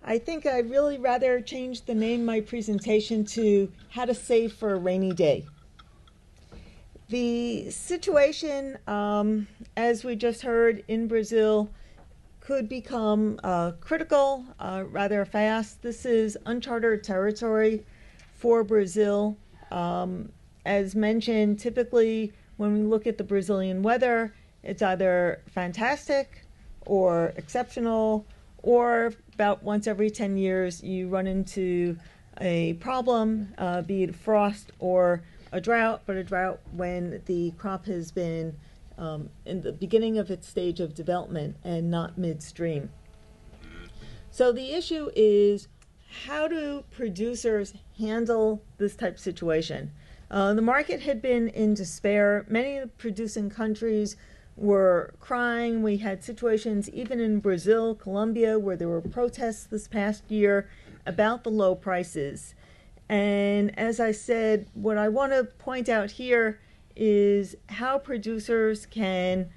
I think I'd really rather change the name of my presentation to How to Save for a Rainy Day. The situation, as we just heard in Brazil, could become critical rather fast. This is uncharted territory for Brazil. As mentioned, typically when we look at the Brazilian weather, it's either fantastic or exceptional, or about once every 10 years you run into a problem, be it frost or a drought, but a drought when the crop has been in the beginning of its stage of development and not midstream. So the issue is, how do producers handle this type of situation? The market had been in despair. Many of the producing countries were crying. We had situations even in Brazil, Colombia, where there were protests this past year about the low prices. And as I said, what I want to point out here is how producers can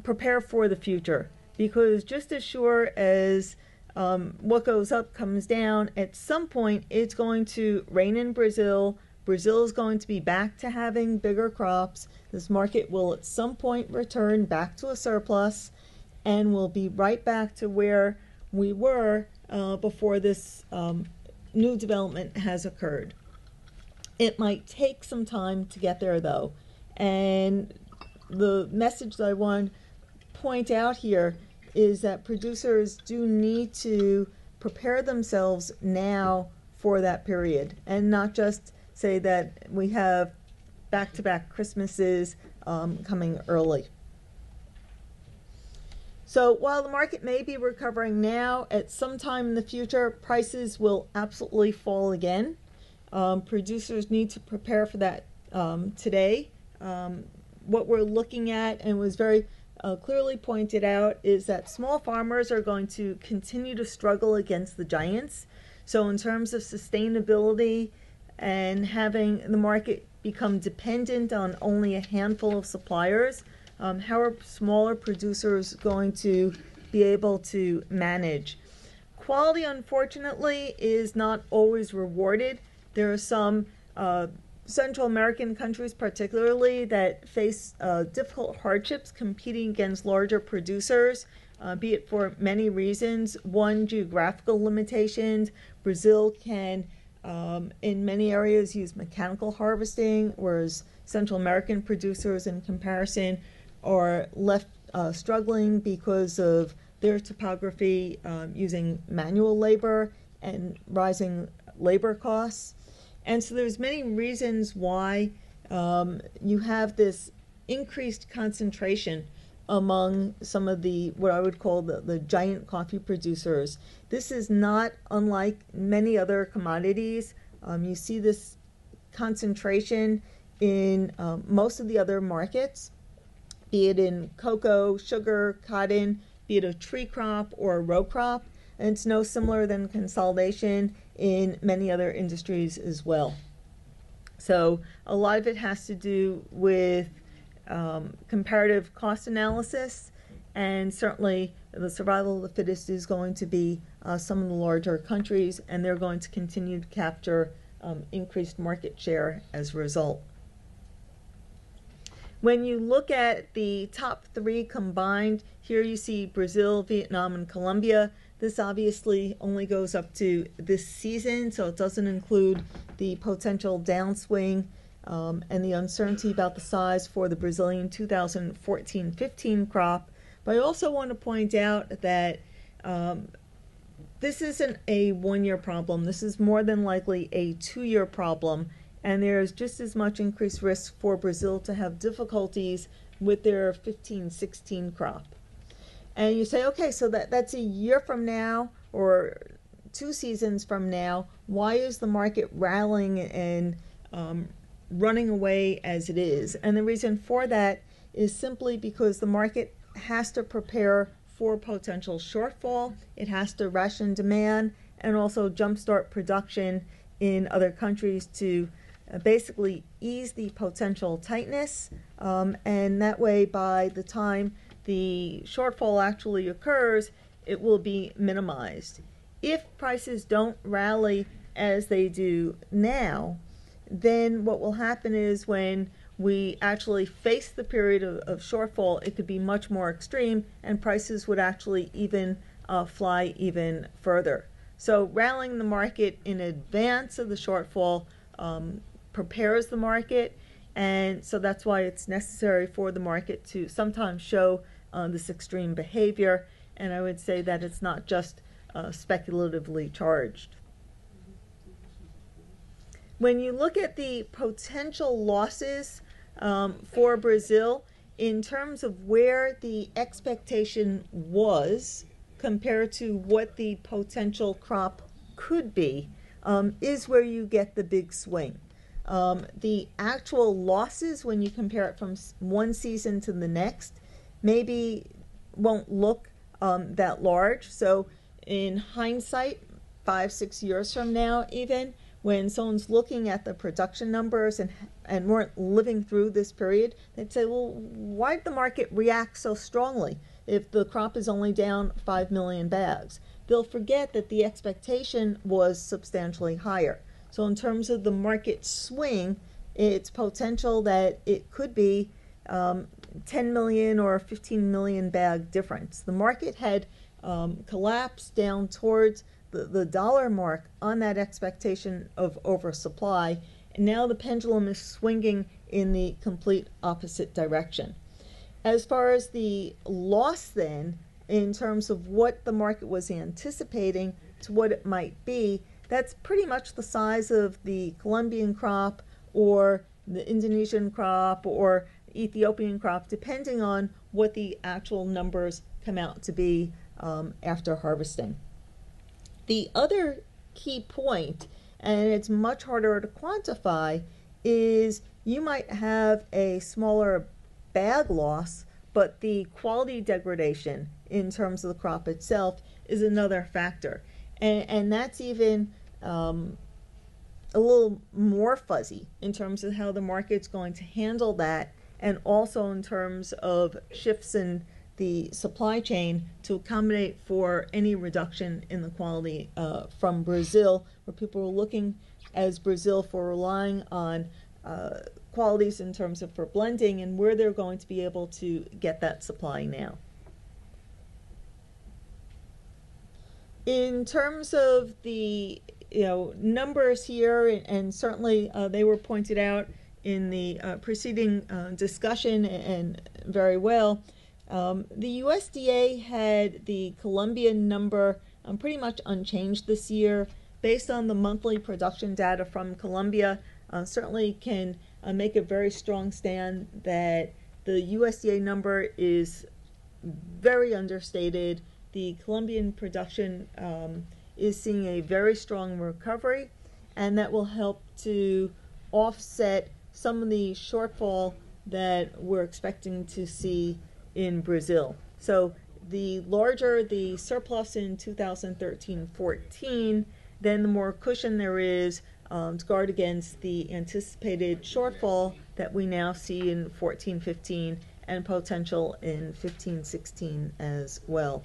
prepare for the future. Because just as sure as what goes up comes down, at some point it's going to rain in Brazil. Brazil is going to be back to having bigger crops. This market will at some point return back to a surplus, and we'll be right back to where we were before this new development has occurred. It might take some time to get there, though, and the message that I want to point out here is that producers do need to prepare themselves now for that period, and not just say that we have back-to-back Christmases coming early. So while the market may be recovering now, at some time in the future, prices will absolutely fall again. Producers need to prepare for that today. What we're looking at, and was very clearly pointed out, is that small farmers are going to continue to struggle against the giants. So in terms of sustainability and having the market become dependent on only a handful of suppliers, how are smaller producers going to be able to manage? Quality, unfortunately, is not always rewarded. There are some Central American countries particularly that face difficult hardships competing against larger producers, be it for many reasons. One, geographical limitations. Brazil can, in many areas, use mechanical harvesting, whereas Central American producers, in comparison, are left struggling because of their topography, using manual labor and rising labor costs. And so there's many reasons why you have this increased concentration among some of the, what I would call the giant coffee producers. This is not unlike many other commodities. You see this concentration in most of the other markets, be it in cocoa, sugar, cotton, be it a tree crop or a row crop. And it's no similar than consolidation in many other industries as well. So a lot of it has to do with comparative cost analysis, and certainly the survival of the fittest is going to be some of the larger countries, and they're going to continue to capture increased market share as a result. When you look at the top three combined, here you see Brazil, Vietnam, and Colombia. This obviously only goes up to this season, so it doesn't include the potential downswing and the uncertainty about the size for the Brazilian 2014-15 crop. But I also want to point out that this isn't a one-year problem. This is more than likely a two-year problem, and there's just as much increased risk for Brazil to have difficulties with their 15-16 crop. And you say, okay, so that's a year from now or 2 seasons from now. Why is the market rallying and running away as it is? And the reason for that is simply because the market has to prepare for potential shortfall. It has to ration demand and also jumpstart production in other countries to basically ease the potential tightness. And that way, by the time the shortfall actually occurs, it will be minimized. if prices don't rally as they do now, then what will happen is when we actually face the period of shortfall, it could be much more extreme, and prices would actually even fly even further. So rallying the market in advance of the shortfall prepares the market, and so that's why it's necessary for the market to sometimes show this extreme behavior, and I would say that it's not just speculatively charged. When you look at the potential losses for Brazil in terms of where the expectation was compared to what the potential crop could be, is where you get the big swing. The actual losses, when you compare it from one season to the next, maybe won't look that large. So in hindsight, 5-6 years from now even, when someone's looking at the production numbers and weren't living through this period, they'd say, well, why did the market react so strongly if the crop is only down 5 million bags? They'll forget that the expectation was substantially higher. So in terms of the market swing, it's potential that it could be 10 million or 15 million bag difference. The market had collapsed down towards the dollar mark on that expectation of oversupply, and now the pendulum is swinging in the complete opposite direction. As far as the loss then, in terms of what the market was anticipating to what it might be, that's pretty much the size of the Colombian crop or the Indonesian crop or Ethiopian crop, depending on what the actual numbers come out to be after harvesting. The other key point, and it's much harder to quantify, is you might have a smaller bag loss, but the quality degradation in terms of the crop itself is another factor. And that's even a little more fuzzy in terms of how the market's going to handle that, and also in terms of shifts in the supply chain to accommodate for any reduction in the quality from Brazil, where people are looking as Brazil for relying on qualities in terms of for blending, and where they're going to be able to get that supply now. In terms of the numbers here, and certainly they were pointed out in the preceding discussion and very well. The USDA had the Colombian number pretty much unchanged this year. Based on the monthly production data from Colombia, certainly can make a very strong stand that the USDA number is very understated. The Colombian production is seeing a very strong recovery, and that will help to offset some of the shortfall that we're expecting to see in Brazil. So the larger the surplus in 2013-14, then the more cushion there is to guard against the anticipated shortfall that we now see in 14-15 and potential in 15-16 as well.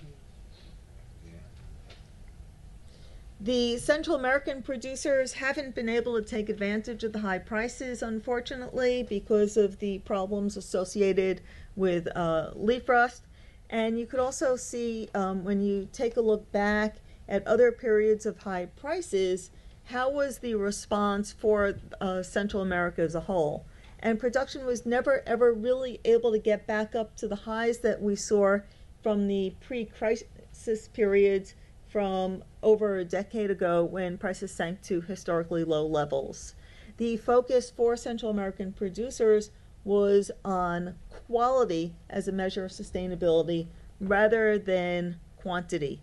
The Central American producers haven't been able to take advantage of the high prices, unfortunately, because of the problems associated with leaf rust. And you could also see when you take a look back at other periods of high prices, how was the response for Central America as a whole? And production was never ever really able to get back up to the highs that we saw from the pre-crisis periods from over a decade ago when prices sank to historically low levels. The focus for Central American producers was on quality as a measure of sustainability rather than quantity.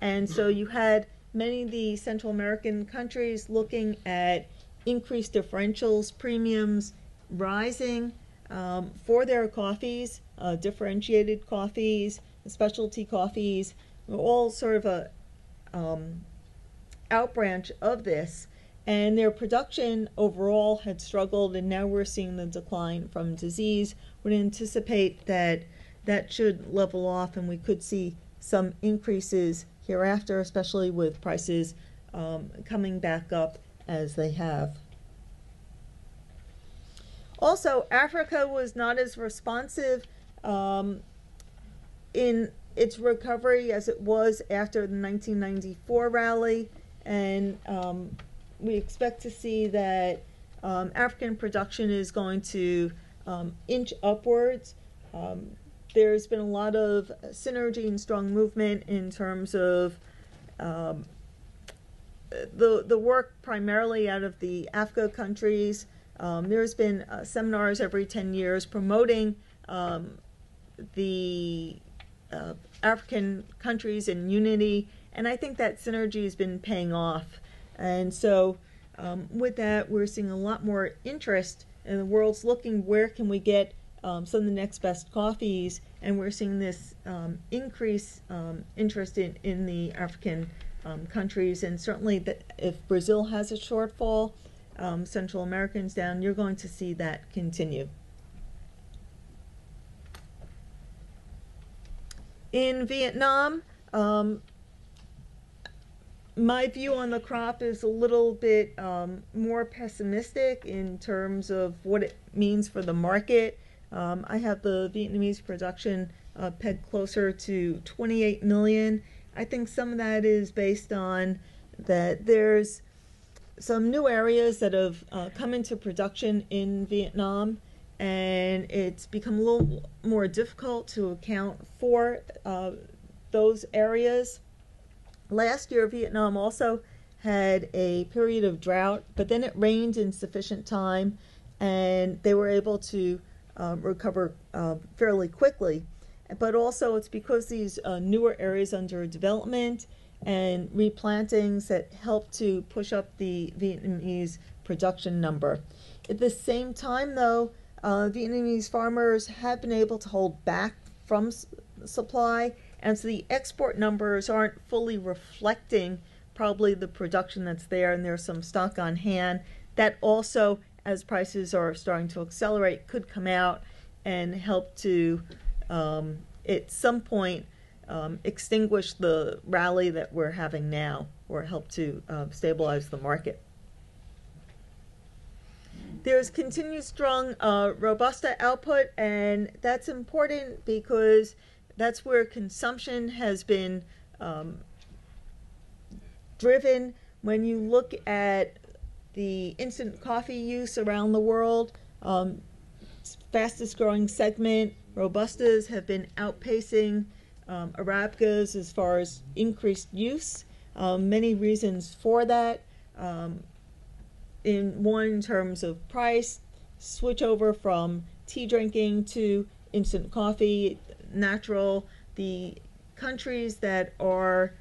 And so you had many of the Central American countries looking at increased differentials, premiums rising for their coffees, differentiated coffees, specialty coffees, all sort of a outbranch of this, and their production overall had struggled, and now we're seeing the decline from disease. Would anticipate that that should level off and we could see some increases hereafter, especially with prices coming back up as they have. Also, Africa was not as responsive in its recovery as it was after the 1994 rally, and we expect to see that African production is going to inch upwards. There's been a lot of synergy and strong movement in terms of the work primarily out of the AFCA countries. There's been seminars every 10 years promoting the African countries in unity, and I think that synergy has been paying off. And so with that, we're seeing a lot more interest, and the world's looking where can we get some of the next best coffees, and we're seeing this increase interest in the African countries, and certainly that if Brazil has a shortfall, Central Americans down, you're going to see that continue. In Vietnam, my view on the crop is a little bit more pessimistic in terms of what it means for the market. I have the Vietnamese production pegged closer to 28 million. I think some of that is based on that there's some new areas that have come into production in Vietnam, and it's become a little more difficult to account for those areas. Last year, Vietnam also had a period of drought, but then it rained in sufficient time, and they were able to recover fairly quickly. But also, it's because these newer areas under development and replantings that help to push up the Vietnamese production number. At the same time, though, Vietnamese farmers have been able to hold back from supply, and so the export numbers aren't fully reflecting probably the production that's there, and there's some stock on hand that also, as prices are starting to accelerate, could come out and help to at some point extinguish the rally that we're having now, or help to stabilize the market. There's continued strong Robusta output, and that's important because that's where consumption has been driven. When you look at the instant coffee use around the world, fastest growing segment, Robustas have been outpacing Arabicas as far as increased use. Many reasons for that. In terms of price, switch over from tea drinking to instant coffee, natural. The countries that are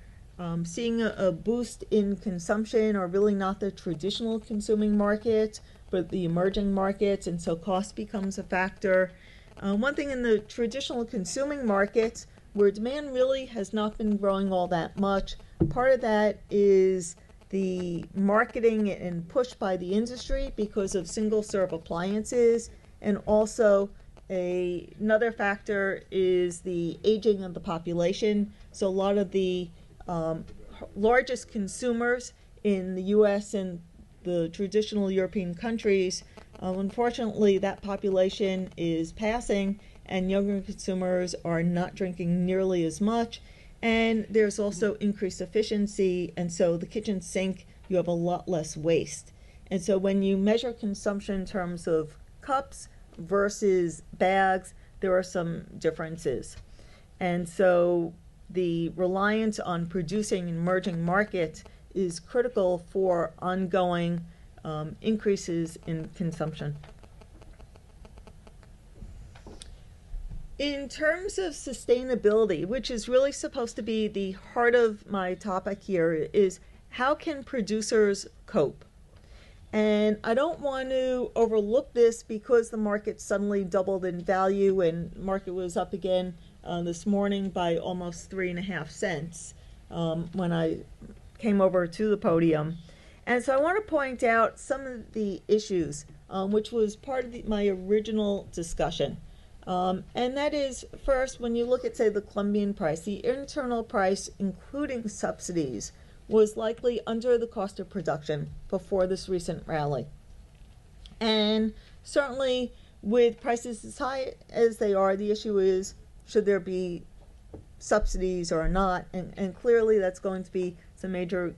seeing a boost in consumption are really not the traditional consuming markets, but the emerging markets, and so cost becomes a factor. One thing in the traditional consuming markets, where demand really has not been growing all that much, part of that is the marketing and push by the industry because of single-serve appliances, and also another factor is the aging of the population. So a lot of the largest consumers in the U.S. and the traditional European countries, unfortunately, that population is passing, and younger consumers are not drinking nearly as much. And there's also increased efficiency, and so the kitchen sink, you have a lot less waste. And so when you measure consumption in terms of cups versus bags, there are some differences. And so the reliance on producing in emerging markets is critical for ongoing increases in consumption. In terms of sustainability, which is really supposed to be the heart of my topic here, is how can producers cope? And I don't want to overlook this because the market suddenly doubled in value, and market was up again this morning by almost 3.5 cents when I came over to the podium. And so I want to point out some of the issues, which was part of my original discussion. And that is, first, when you look at, say, the Colombian price, the internal price, including subsidies, was likely under the cost of production before this recent rally. And certainly, with prices as high as they are, the issue is, should there be subsidies or not? And clearly, that's going to be some major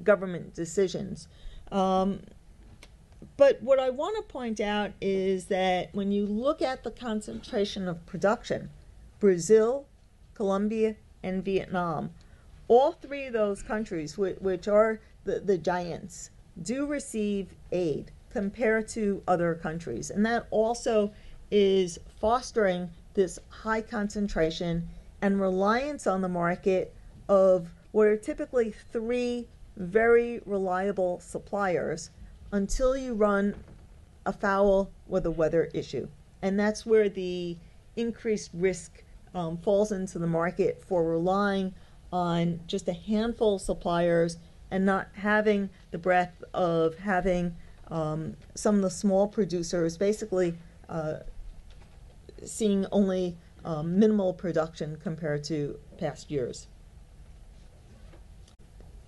government decisions. But what I want to point out is that when you look at the concentration of production, Brazil, Colombia, and Vietnam, all three of those countries, which are the giants, do receive aid compared to other countries. And that also is fostering this high concentration and reliance on the market of what are typically three very reliable suppliers until you run afoul with a weather issue. And that's where the increased risk falls into the market for relying on just a handful of suppliers and not having the breadth of having some of the small producers basically seeing only minimal production compared to past years.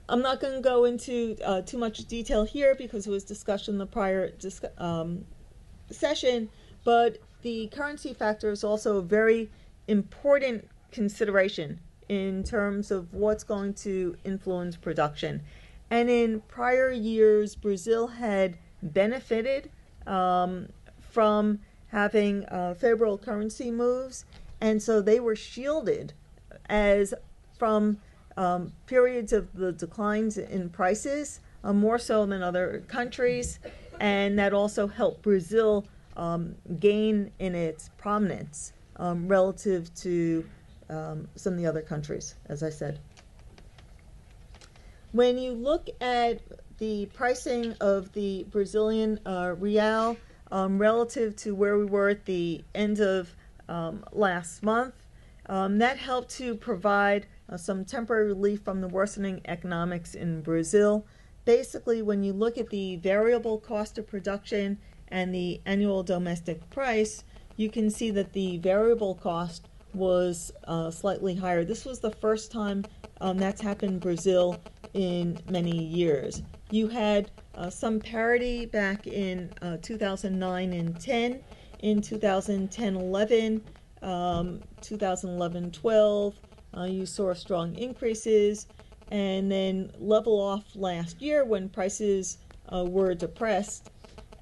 I'm not going to go into too much detail here because it was discussed in the prior session, but the currency factor is also a very important consideration in terms of what's going to influence production. And in prior years, Brazil had benefited from having favorable currency moves, and so they were shielded as from periods of the declines in prices, more so than other countries, and that also helped Brazil gain in its prominence relative to some of the other countries, as I said. When you look at the pricing of the Brazilian real relative to where we were at the end of last month, that helped to provide some temporary relief from the worsening economics in Brazil. Basically, when you look at the variable cost of production and the annual domestic price, you can see that the variable cost was slightly higher. This was the first time that's happened in Brazil in many years. You had some parity back in 2009 and 10, in 2010-11, 2011-12, you saw strong increases, and then level off last year when prices were depressed.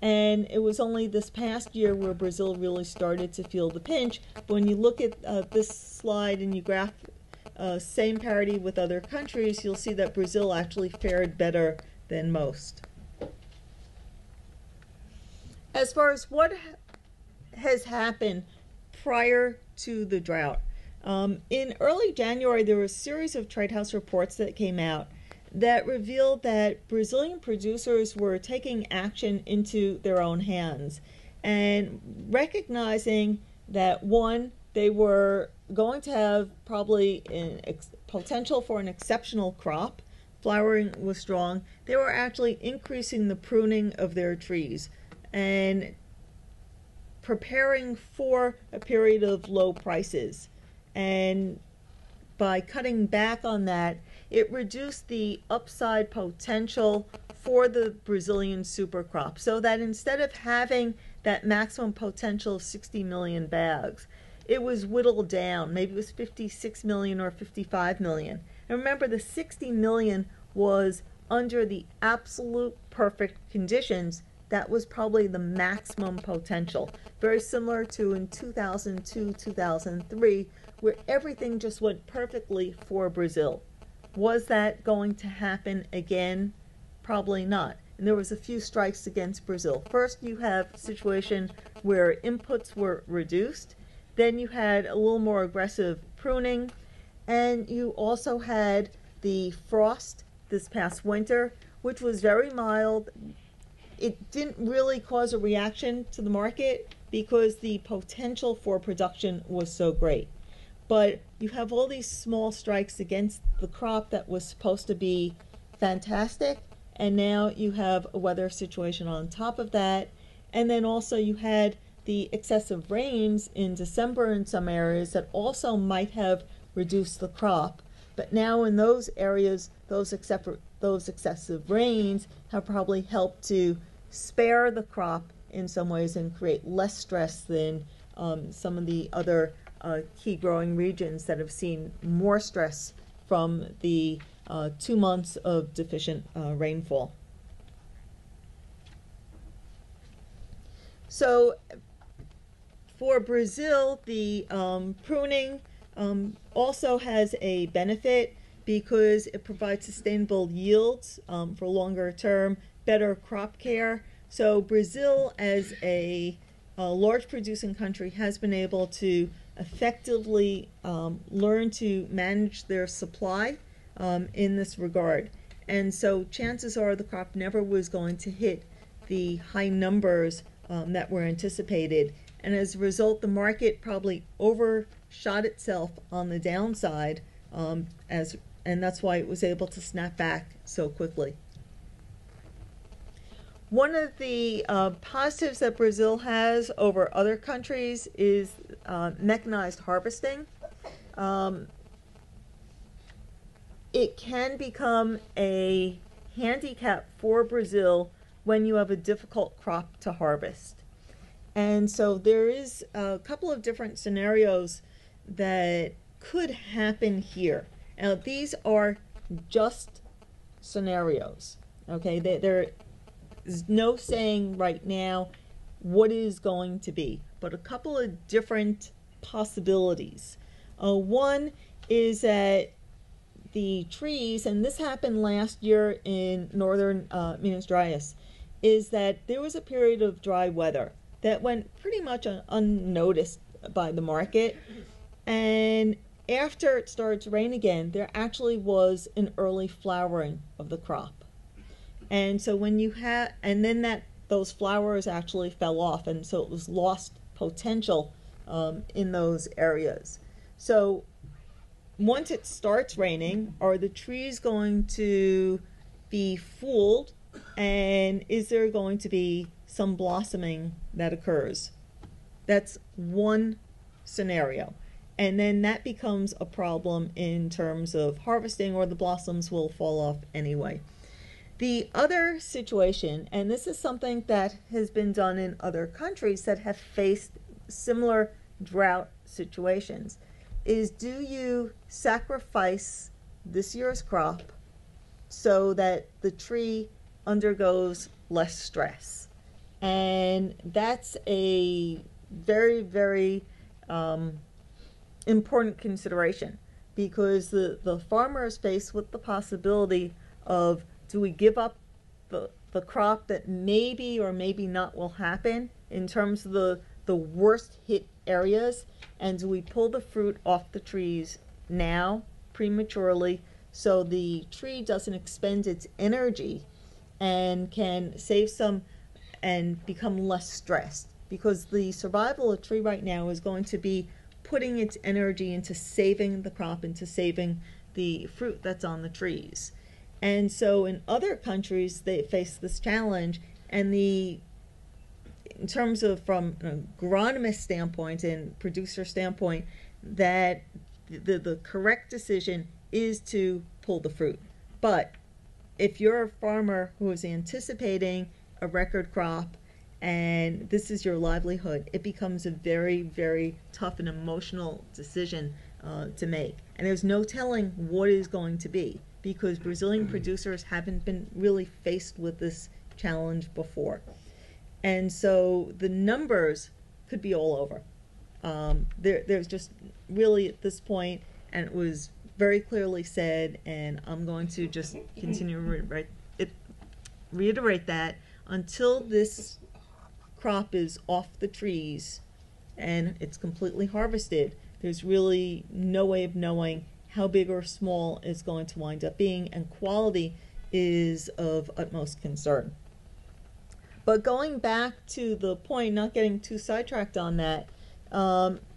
And it was only this past year where Brazil really started to feel the pinch. But when you look at this slide and you graph same parity with other countries, you'll see that Brazil actually fared better than most. As far as what has happened prior to the drought, in early January, there were a series of trade house reports that came out that revealed that Brazilian producers were taking action into their own hands and recognizing that, one, they were going to have probably potential for an exceptional crop. Flowering was strong. They were actually increasing the pruning of their trees and preparing for a period of low prices. And by cutting back on that, it reduced the upside potential for the Brazilian super crop, so that instead of having that maximum potential of 60 million bags, it was whittled down. Maybe it was 56 million or 55 million. And remember, the 60 million was under the absolute perfect conditions. That was probably the maximum potential. Very similar to in 2002, 2003, where everything just went perfectly for Brazil. Was that going to happen again? Probably not. And there was a few strikes against Brazil. First, you have a situation where inputs were reduced. Then you had a little more aggressive pruning. And you also had the frost this past winter, which was very mild. It didn't really cause a reaction to the market because the potential for production was so great. But you have all these small strikes against the crop that was supposed to be fantastic, and now you have a weather situation on top of that. And then also you had the excessive rains in December in some areas that also might have reduced the crop. But now in those areas, those excessive rains have probably helped to spare the crop in some ways and create less stress than some of the other key growing regions that have seen more stress from the 2 months of deficient rainfall. So for Brazil, the pruning also has a benefit because it provides sustainable yields for longer term, better crop care. So Brazil, as a large producing country, has been able to effectively learn to manage their supply in this regard. And so chances are the crop never was going to hit the high numbers that were anticipated. And as a result, the market probably overshot itself on the downside, and that's why it was able to snap back so quickly. One of the positives that Brazil has over other countries is mechanized harvesting. It can become a handicap for Brazil when you have a difficult crop to harvest. And so there is a couple of different scenarios that could happen here. Now, these are just scenarios, okay? There is no saying right now what is going to be, but a couple of different possibilities. One is that the trees, and this happened last year in northern Minas Gerais, is that there was a period of dry weather that went pretty much unnoticed by the market. And after it started to rain again, there actually was an early flowering of the crop. And so when you have, and then those flowers actually fell off, and so it was lost potential in those areas. So once it starts raining, are the trees going to be fooled, and is there going to be some blossoming that occurs? That's one scenario. And then that becomes a problem in terms of harvesting, or the blossoms will fall off anyway. The other situation, and this is something that has been done in other countries that have faced similar drought situations, is do you sacrifice this year's crop so that the tree undergoes less stress? And that's a very, very important consideration, because the farmer is faced with the possibility of, do we give up the crop that maybe or maybe not will happen in terms of the worst hit areas, and do we pull the fruit off the trees now prematurely so the tree doesn't expend its energy and can save some and become less stressed? Because the survival of a tree right now is going to be putting its energy into saving the crop, into saving the fruit that's on the trees. And so in other countries, they face this challenge, and in terms of from an agronomist standpoint and producer standpoint, that the correct decision is to pull the fruit. But if you're a farmer who is anticipating a record crop and this is your livelihood, it becomes a very, very tough and emotional decision to make. And there's no telling what is going to be, because Brazilian producers haven't been really faced with this challenge before. And so the numbers could be all over. There's just really at this point, and it was very clearly said, and I'm going to just continue to reiterate that until this crop is off the trees and it's completely harvested, there's really no way of knowing how big or small it's going to wind up being, and quality is of utmost concern. But going back to the point, not getting too sidetracked on that,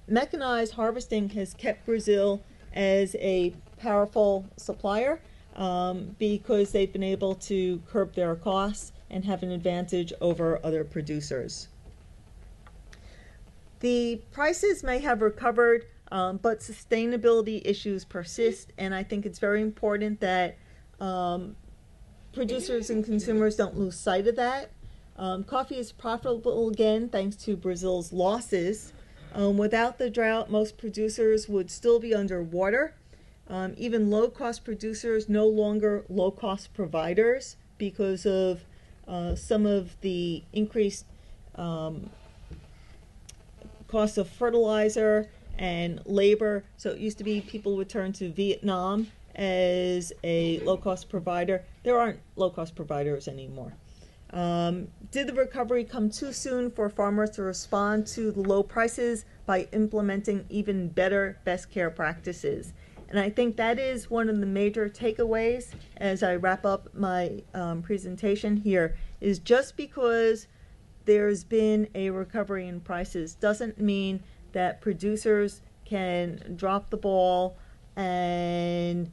mechanized harvesting has kept Brazil as a powerful supplier because they've been able to curb their costs and have an advantage over other producers. The prices may have recovered, but sustainability issues persist, and I think it's very important that producers and consumers don't lose sight of that. Coffee is profitable again thanks to Brazil's losses. Without the drought, most producers would still be underwater. Even low-cost producers no longer low-cost providers because of some of the increased cost of fertilizer and labor. So it used to be people would turn to Vietnam as a low-cost provider. There aren't low-cost providers anymore. Did the recovery come too soon for farmers to respond to the low prices by implementing even better best care practices? And I think that is one of the major takeaways as I wrap up my presentation here, is just because there's been a recovery in prices doesn't mean that producers can drop the ball and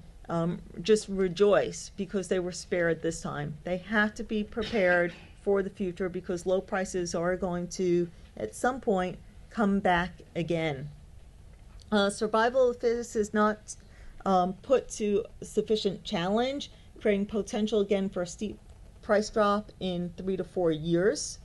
just rejoice because they were spared this time. They have to be prepared for the future because low prices are going to, at some point, come back again. Survival of the fittest is not put to sufficient challenge, creating potential again for a steep price drop in 3 to 4 years.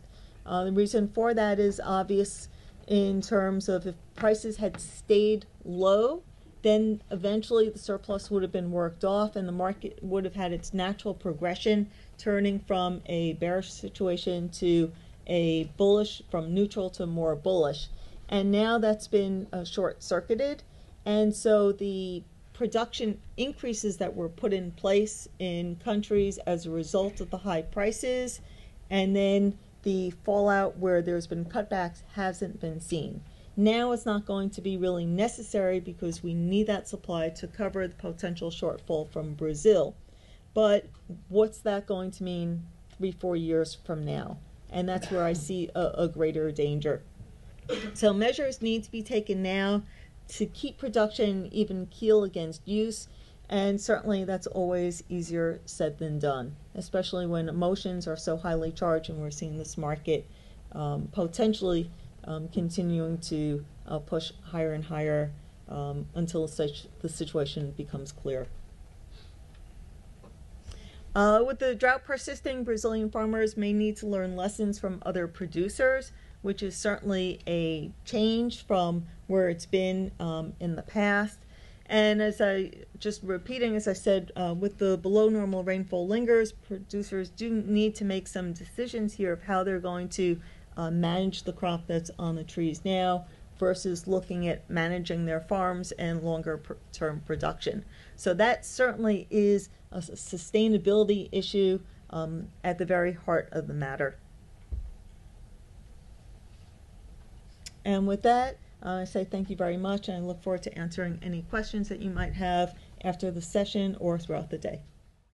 The reason for that is obvious in terms of if prices had stayed low, then eventually the surplus would have been worked off and the market would have had its natural progression, turning from a bearish situation to a bullish, from neutral to more bullish. And now that's been short-circuited, and so the production increases that were put in place in countries as a result of the high prices, and then the fallout where there's been cutbacks hasn't been seen. Now it's not going to be really necessary because we need that supply to cover the potential shortfall from Brazil. But what's that going to mean 3-4 years from now? And that's where I see a greater danger. So measures need to be taken now to keep production even keel against use, and certainly that's always easier said than done, especially when emotions are so highly charged and we're seeing this market potentially continuing to push higher and higher until the situation becomes clear. With the drought persisting, Brazilian farmers may need to learn lessons from other producers, which is certainly a change from where it's been in the past. And as I just repeating, as I said, with the below normal rainfall lingers, producers do need to make some decisions here of how they're going to manage the crop that's on the trees now versus looking at managing their farms and longer term production. So that certainly is a sustainability issue at the very heart of the matter. And with that, I say thank you very much, and I look forward to answering any questions that you might have after the session or throughout the day.